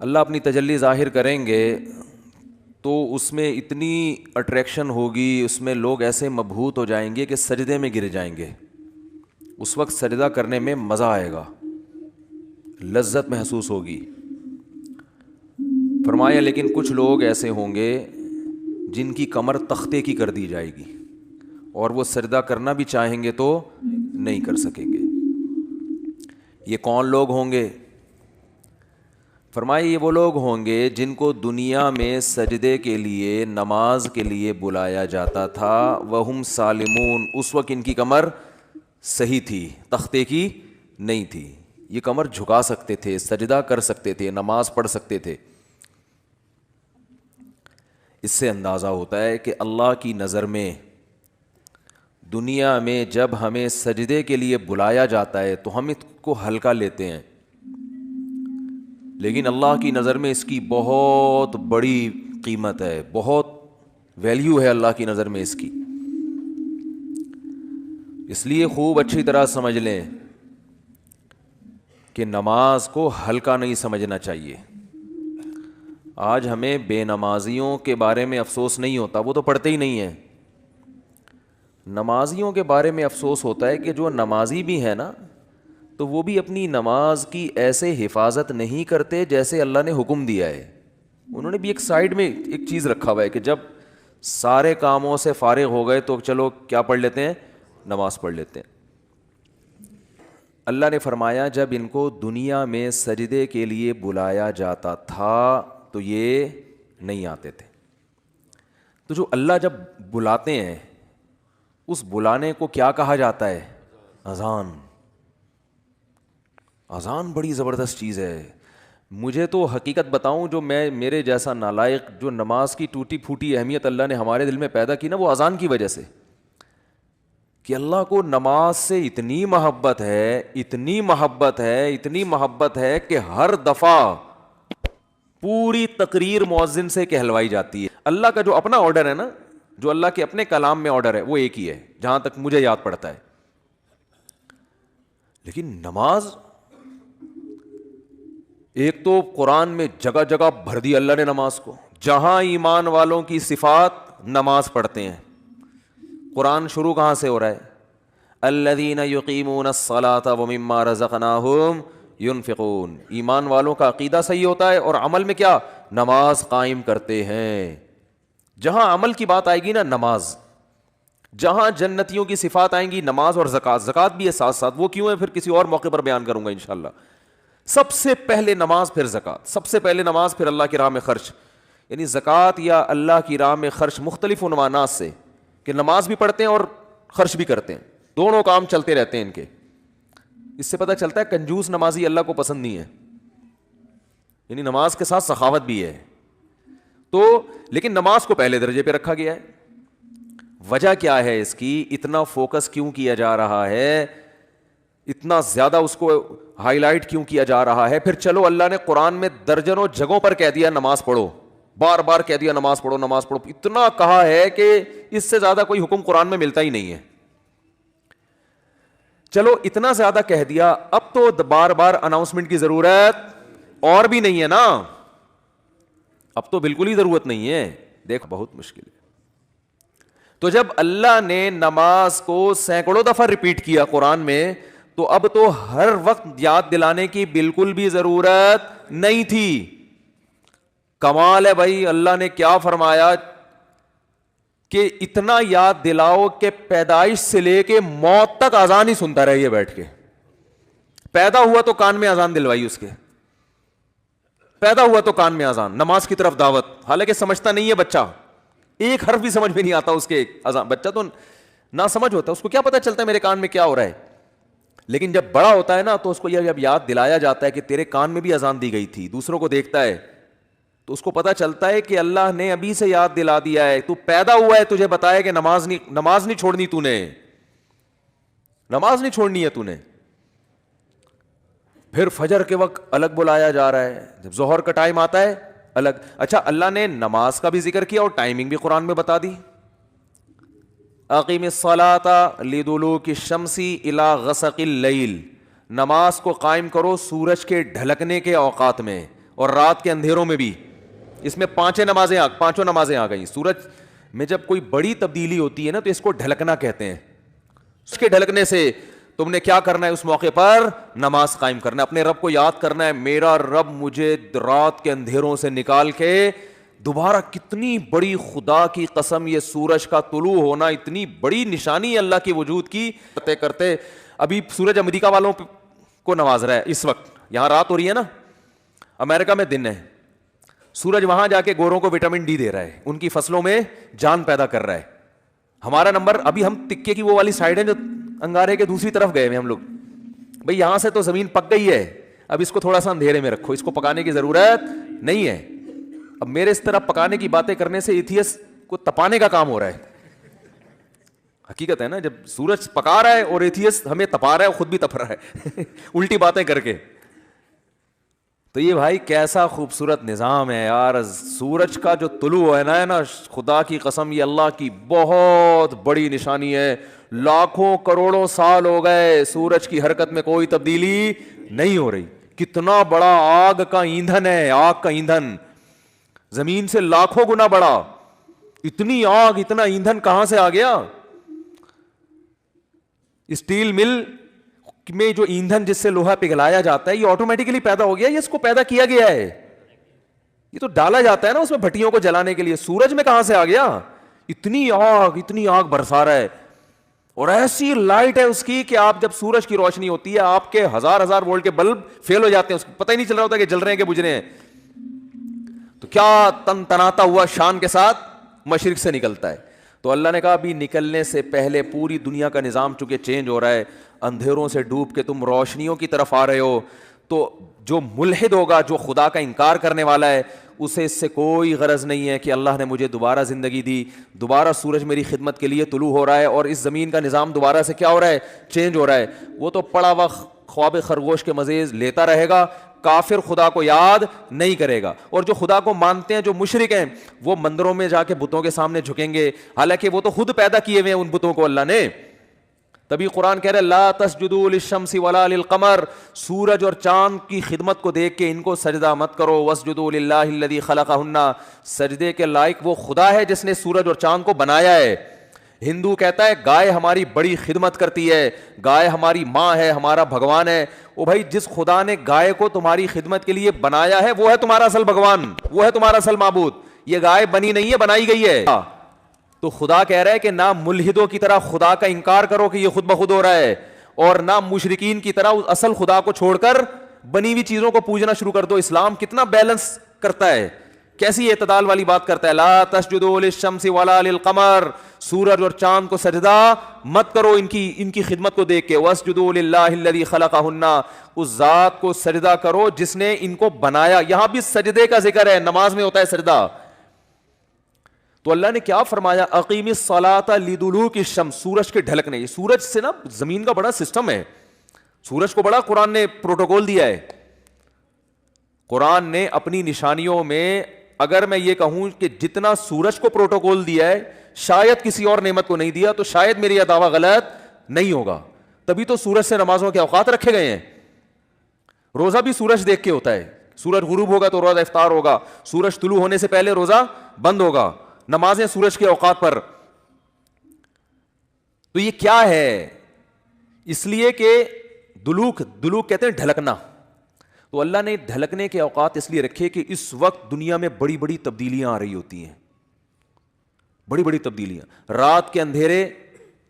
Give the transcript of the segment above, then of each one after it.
اللہ اپنی تجلی ظاہر کریں گے تو اس میں اتنی اٹریکشن ہوگی، اس میں لوگ ایسے مبہوت ہو جائیں گے کہ سجدے میں گر جائیں گے. اس وقت سجدہ کرنے میں مزہ آئے گا، لذت محسوس ہوگی. فرمایا لیکن کچھ لوگ ایسے ہوں گے جن کی کمر تختے کی کر دی جائے گی اور وہ سجدہ کرنا بھی چاہیں گے تو نہیں کر سکیں گے. یہ کون لوگ ہوں گے؟ فرمایا یہ وہ لوگ ہوں گے جن کو دنیا میں سجدے کے لیے، نماز کے لیے بلایا جاتا تھا، وہم سالمون، اس وقت ان کی کمر صحیح تھی، تختے کی نہیں تھی. یہ کمر جھکا سکتے تھے، سجدہ کر سکتے تھے، نماز پڑھ سکتے تھے. اس سے اندازہ ہوتا ہے کہ اللہ کی نظر میں دنیا میں جب ہمیں سجدے کے لیے بلایا جاتا ہے تو ہم اس کو ہلکا لیتے ہیں، لیکن اللہ کی نظر میں اس کی بہت بڑی قیمت ہے، بہت ویلیو ہے اللہ کی نظر میں اس کی. اس لیے خوب اچھی طرح سمجھ لیں کہ نماز کو ہلکا نہیں سمجھنا چاہیے. آج ہمیں بے نمازیوں کے بارے میں افسوس نہیں ہوتا، وہ تو پڑھتے ہی نہیں ہیں. نمازیوں کے بارے میں افسوس ہوتا ہے کہ جو نمازی بھی ہیں نا تو وہ بھی اپنی نماز کی ایسے حفاظت نہیں کرتے جیسے اللہ نے حکم دیا ہے. انہوں نے بھی ایک سائیڈ میں ایک چیز رکھا ہوا ہے کہ جب سارے کاموں سے فارغ ہو گئے تو چلو کیا پڑھ لیتے ہیں، نماز پڑھ لیتے ہیں. اللہ نے فرمایا جب ان کو دنیا میں سجدے کے لیے بلایا جاتا تھا تو یہ نہیں آتے تھے. تو جو اللہ جب بلاتے ہیں اس بلانے کو کیا کہا جاتا ہے؟ اذان. اذان بڑی زبردست چیز ہے. مجھے تو حقیقت بتاؤں، جو میرے جیسا نالائق جو نماز کی ٹوٹی پھوٹی اہمیت اللہ نے ہمارے دل میں پیدا کی نا، وہ اذان کی وجہ سے، کہ اللہ کو نماز سے اتنی محبت ہے، اتنی محبت ہے، اتنی محبت ہے کہ ہر دفعہ پوری تقریر مؤذن سے کہلوائی جاتی ہے. اللہ کا جو اپنا آرڈر ہے نا، جو اللہ کے اپنے کلام میں آرڈر ہے، وہ ایک ہی ہے جہاں تک مجھے یاد پڑتا ہے. لیکن نماز ایک تو قرآن میں جگہ جگہ بھر دی اللہ نے نماز کو. جہاں ایمان والوں کی صفات نماز پڑھتے ہیں. قرآن شروع کہاں سے ہو رہا ہے؟ الذین یقیمون الصلاۃ ومما رزقناہم ينفقون. ایمان والوں کا عقیدہ صحیح ہوتا ہے اور عمل میں کیا؟ نماز قائم کرتے ہیں. جہاں عمل کی بات آئے گی نا، نماز. جہاں جنتیوں کی صفات آئیں گی، نماز اور زکوٰۃ. زکوٰۃ بھی ہے ساتھ ساتھ، وہ کیوں ہے پھر کسی اور موقع پر بیان کروں گا انشاءاللہ. سب سے پہلے نماز پھر زکوٰۃ، سب سے پہلے نماز پھر اللہ کی راہ میں خرچ. یعنی زکوٰۃ یا اللہ کی راہ میں خرچ مختلف عنوانات سے، کہ نماز بھی پڑھتے ہیں اور خرچ بھی کرتے ہیں، دونوں کام چلتے رہتے ہیں ان کے. اس سے پتہ چلتا ہے کنجوس نمازی اللہ کو پسند نہیں ہے. یعنی نماز کے ساتھ سخاوت بھی ہے. تو لیکن نماز کو پہلے درجے پہ رکھا گیا ہے. وجہ کیا ہے اس کی؟ اتنا فوکس کیوں کیا جا رہا ہے، اتنا زیادہ اس کو ہائی لائٹ کیوں کیا جا رہا ہے؟ پھر چلو اللہ نے قرآن میں درجنوں جگہوں پر کہہ دیا نماز پڑھو، بار بار کہہ دیا نماز پڑھو نماز پڑھو. اتنا کہا ہے کہ اس سے زیادہ کوئی حکم قرآن میں ملتا ہی نہیں ہے. چلو اتنا زیادہ کہہ دیا، اب تو بار بار اناؤنسمنٹ کی ضرورت اور بھی نہیں ہے نا. اب تو بالکل ہی ضرورت نہیں ہے. دیکھ بہت مشکل ہے. تو جب اللہ نے نماز کو سینکڑوں دفعہ ریپیٹ کیا قرآن میں، تو اب تو ہر وقت یاد دلانے کی بالکل بھی ضرورت نہیں تھی. کمال ہے بھائی، اللہ نے کیا فرمایا کہ اتنا یاد دلاؤ کہ پیدائش سے لے کے موت تک اذان ہی سنتا رہیے بیٹھ کے. پیدا ہوا تو کان میں اذان دلوائی اس کے، پیدا ہوا تو کان میں اذان، نماز کی طرف دعوت. حالانکہ سمجھتا نہیں ہے بچہ، ایک حرف بھی سمجھ میں نہیں آتا اس کے اذان. بچہ تو نہ سمجھ ہوتا ہے، اس کو کیا پتا چلتا ہے میرے کان میں کیا ہو رہا ہے. لیکن جب بڑا ہوتا ہے نا تو اس کو جب یاد دلایا جاتا ہے کہ تیرے کان میں بھی اذان دی گئی تھی، دوسروں کو دیکھتا ہے تو اس کو پتا چلتا ہے کہ اللہ نے ابھی سے یاد دلا دیا ہے. تو پیدا ہوا ہے تجھے بتایا کہ نماز نہیں چھوڑنی، تو نے نماز نہیں چھوڑنی ہے تو نے. پھر فجر کے وقت الگ بلایا جا رہا ہے، جب ظہر کا ٹائم آتا ہے الگ. اچھا اللہ نے نماز کا بھی ذکر کیا اور ٹائمنگ بھی قرآن میں بتا دی. اقیم الصلاۃ لدلوک الشمس الی غسق اللیل. نماز کو قائم کرو سورج کے ڈھلکنے کے اوقات میں اور رات کے اندھیروں میں بھی. اس میں پانچوں نمازیں آ گئیں. سورج میں جب کوئی بڑی تبدیلی ہوتی ہے نا تو اس کو ڈھلکنا کہتے ہیں. اس کے ڈھلکنے سے تم نے کیا کرنا ہے؟ اس موقع پر نماز قائم کرنا ہے, اپنے رب کو یاد کرنا ہے, میرا رب مجھے رات کے اندھیروں سے نکال کے دوبارہ. کتنی بڑی خدا کی قسم, یہ سورج کا طلوع ہونا اتنی بڑی نشانی ہے اللہ کے وجود کی. کرتے کرتے ابھی سورج امریکہ والوں کو نواز رہا ہے. اس وقت یہاں رات ہو رہی ہے نا, امریکہ میں دن ہے. سورج وہاں جا کے گوروں کو وٹامن ڈی دے رہا ہے, ان کی فصلوں میں جان پیدا کر رہا ہے. ہمارا نمبر ابھی ہم تکے کی وہ والی سائڈ ہے جو انگارے کے دوسری طرف گئے ہوئے ہم لوگ. بھئی یہاں سے تو زمین پک گئی ہے, اب اس کو تھوڑا سا اندھیرے میں رکھو, اس کو پکانے کی ضرورت نہیں ہے. اب میرے اس طرح پکانے کی باتیں کرنے سے ایتھیس کو تپانے کا کام ہو رہا ہے. حقیقت ہے نا, جب سورج پکا رہا ہے اور ایتھیس ہمیں تپا رہا ہے, خود بھی تپ رہا ہے الٹی باتیں کر کے. تو یہ بھائی کیسا خوبصورت نظام ہے یار. سورج کا جو طلوع ہے نا خدا کی قسم یہ اللہ کی بہت بڑی نشانی ہے. لاکھوں کروڑوں سال ہو گئے سورج کی حرکت میں کوئی تبدیلی نہیں ہو رہی. کتنا بڑا آگ کا ایندھن ہے, آگ کا ایندھن زمین سے لاکھوں گنا بڑا. اتنی آگ اتنا ایندھن کہاں سے آ گیا؟ اسٹیل مل میں جو ایندھن جس سے لوہا پگھلایا جاتا ہے یہ آٹومیٹکلی پیدا ہو گیا, یہ اس کو پیدا کیا گیا ہے, یہ تو ڈالا جاتا ہے نا اس میں بھٹیوں کو جلانے کے لیے. سورج میں کہاں سے آ گیا؟ اتنی آگ برسا رہا ہے, اور ایسی لائٹ ہے اس کی کہ آپ جب سورج کی روشنی ہوتی ہے آپ کے ہزار وولٹ کے بلب فیل ہو جاتے ہیں, اس کو پتہ ہی نہیں چل رہا ہوتا کہ جل رہے ہیں کہ بجھ رہے ہیں. تو کیا تن تناتا ہوا شان کے ساتھ مشرق سے نکلتا ہے. تو اللہ نے کہا ابھی نکلنے سے پہلے پوری دنیا کا نظام چونکہ چینج ہو رہا ہے, اندھیروں سے ڈوب کے تم روشنیوں کی طرف آ رہے ہو, تو جو ملحد ہوگا, جو خدا کا انکار کرنے والا ہے, اسے اس سے کوئی غرض نہیں ہے کہ اللہ نے مجھے دوبارہ زندگی دی, دوبارہ سورج میری خدمت کے لیے طلوع ہو رہا ہے اور اس زمین کا نظام دوبارہ سے کیا ہو رہا ہے؟ چینج ہو رہا ہے. وہ تو پڑا وقت خواب خرگوش کے مزے لیتا رہے گا, کافر خدا کو یاد نہیں کرے گا. اور جو خدا کو مانتے ہیں, جو مشرک ہیں, وہ مندروں میں جا کے بتوں کے سامنے جھکیں گے, حالانکہ وہ تو خود پیدا کیے ہوئے ہیں ان بتوں کو اللہ نے. تبھی قرآن کہہ رہا ہے لا تسجدوا للشمس ولا للقمر, سورج اور چاند کی خدمت کو دیکھ کے ان کو سجدہ مت کرو. واسجدوا للہ الذی خلقہن, سجدے کے لائق وہ خدا ہے جس نے سورج اور چاند کو بنایا ہے. ہندو کہتا ہے گائے ہماری بڑی خدمت کرتی ہے, گائے ہماری ماں ہے, ہمارا بھگوان ہے. او بھائی جس خدا نے گائے کو تمہاری خدمت کے لیے بنایا ہے وہ ہے تمہارا اصل بھگوان, وہ ہے تمہارا اصل معبود. یہ گائے بنی نہیں ہے, بنائی گئی ہے. تو خدا کہہ رہا ہے کہ نہ ملحدوں کی طرح خدا کا انکار کرو کہ یہ خود بخود ہو رہا ہے, اور نہ مشرکین کی طرح اصل خدا کو چھوڑ کر بنی ہوئی چیزوں کو پوجنا شروع کر دو. اسلام کتنا بیلنس کرتا ہے, کیسی اعتدال والی بات کرتا ہے. لا تسجدوا للشمس ولا للقمر, سورج اور چاند کو سجدہ مت کرو ان کی خدمت کو دیکھ کے. واسجدوا للہ الذی خلقہن, اس ذات کو سجدہ کرو جس نے ان کو بنایا. یہاں بھی سجدے کا ذکر ہے, نماز میں ہوتا ہے سجدہ. تو اللہ نے کیا فرمایا؟ اقیم الصلاۃ لدلوک الشمس, سورج کے ڈھلکنے. یہ سورج سے نا زمین کا بڑا سسٹم ہے, سورج کو بڑا قرآن نے پروٹوکول دیا ہے. قرآن نے اپنی نشانیوں میں اگر میں یہ کہوں کہ جتنا سورج کو پروٹوکول دیا ہے شاید کسی اور نعمت کو نہیں دیا, تو شاید میری یہ دعویٰ غلط نہیں ہوگا. تبھی تو سورج سے نمازوں کے اوقات رکھے گئے ہیں. روزہ بھی سورج دیکھ کے ہوتا ہے, سورج غروب ہوگا تو روزہ افطار ہوگا, سورج طلوع ہونے سے پہلے روزہ بند ہوگا, نمازیں سورج کے اوقات پر. تو یہ کیا ہے؟ اس لیے کہ دلوک کہتے ہیں ڈھلکنا. تو اللہ نے ڈھلکنے کے اوقات اس لیے رکھے کہ اس وقت دنیا میں بڑی بڑی تبدیلیاں آ رہی ہوتی ہیں, بڑی بڑی تبدیلیاں. رات کے اندھیرے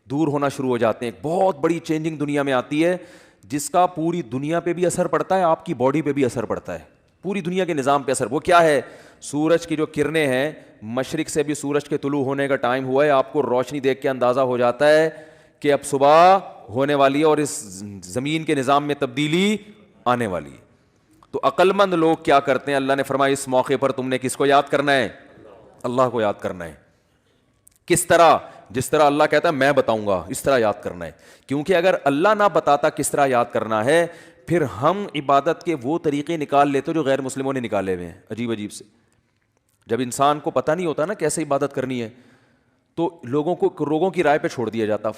دور ہونا شروع ہو جاتے ہیں, ایک بہت بڑی چینجنگ دنیا میں آتی ہے جس کا پوری دنیا پہ بھی اثر پڑتا ہے, آپ کی باڈی پہ بھی اثر پڑتا ہے, پوری دنیا کے نظام پہ اثر. وہ کیا ہے؟ سورج کی جو کرنیں ہیں, مشرق سے بھی سورج کے طلوع ہونے کا ٹائم ہوا ہے, آپ کو روشنی دیکھ کے اندازہ ہو جاتا ہے کہ اب صبح ہونے والی ہے اور اس زمین کے نظام میں تبدیلی آنے والی ہے. تو عقل مند لوگ کیا کرتے ہیں؟ اللہ نے فرمایا اس موقع پر تم نے کس کو یاد کرنا ہے؟ اللہ کو یاد کرنا ہے. کس طرح؟ جس طرح اللہ کہتا ہے میں بتاؤں گا اس طرح یاد کرنا ہے. کیونکہ اگر اللہ نہ بتاتا کس طرح یاد کرنا ہے, پھر ہم عبادت کے وہ طریقے نکال لیتے جو غیر مسلموں نے نکالے ہوئے ہیں, عجیب عجیب سے. جب انسان کو پتہ نہیں ہوتا نا کیسے عبادت کرنی ہے, تو لوگوں کی رائے پہ چھوڑ دیا جاتا.